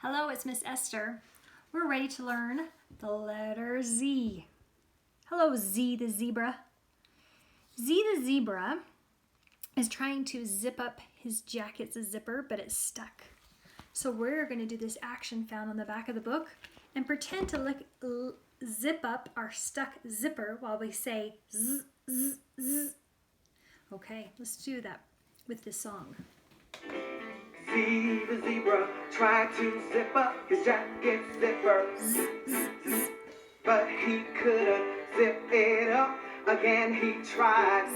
Hello, it's Miss Esther. We're ready to learn the letter Z. Hello, Z the zebra. Z the zebra is trying to zip up his jacket's zipper, but it's stuck. So we're going to do this action found on the back of the book and pretend to zip up our stuck zipper while we say z, z, z. Okay, let's do that with this song. Z the zebra tried to zip up his jacket zipper, but he couldn't zip it up. Again he tried,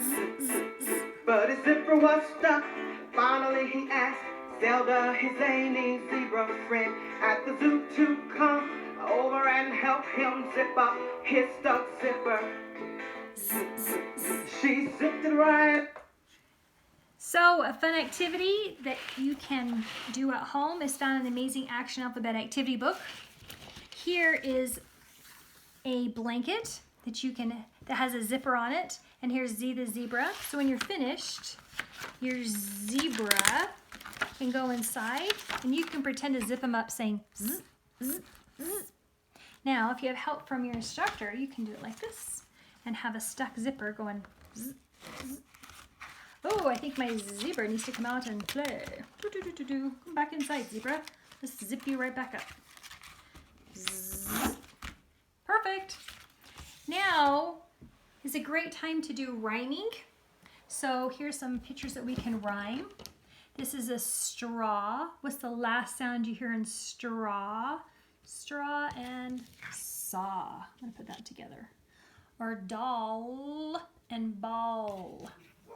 but his zipper was stuck. Finally he asked Zelda, his zany zebra friend, at the zoo to come over and help him zip up his stuck zipper. She zipped it right. So a fun activity that you can do at home is found in the Amazing Action Alphabet Activity Book. Here is a blanket that has a zipper on it, and here's Z the zebra. So when you're finished, your zebra can go inside, and you can pretend to zip them up saying zzz, zzz, zzz. Now, if you have help from your instructor, you can do it like this and have a stuck zipper going zzz, zzz. Oh, I think my zebra needs to come out and play. Come back inside, zebra. Let's zip you right back up. Zzz. Perfect. Now is a great time to do rhyming. So here's some pictures that we can rhyme. This is a straw. What's the last sound you hear in straw? Straw and saw. I'm going to put that together. Or doll and ball.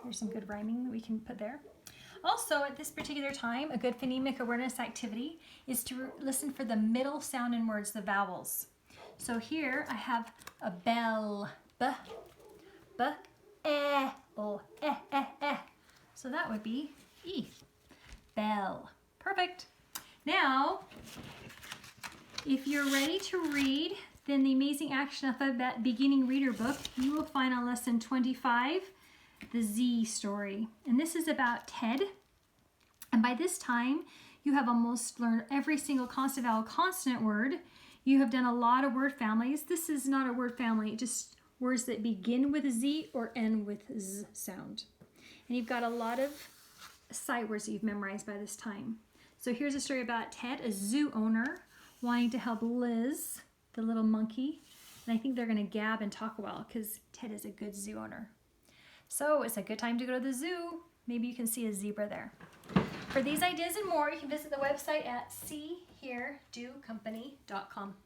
There's some good rhyming that we can put there. Also, at this particular time, a good phonemic awareness activity is to listen for the middle sound in words, the vowels. So here I have a bell, b, o, eh. So that would be E, bell. Perfect. Now, if you're ready to read, then the Amazing Action Alphabet Beginning Reader book, you will find on lesson 25, the Z story. And this is about Ted. And by this time, you have almost learned every single consonant, vowel, consonant word. You have done a lot of word families. This is not a word family, just words that begin with a Z or end with Z sound. And you've got a lot of sight words that you've memorized by this time. So here's a story about Ted, a zoo owner, wanting to help Liz, the little monkey. And I think they're going to gab and talk a while because Ted is a good zoo owner. So it's a good time to go to the zoo. Maybe you can see a zebra there. For these ideas and more, you can visit the website at seeheardocompany.com.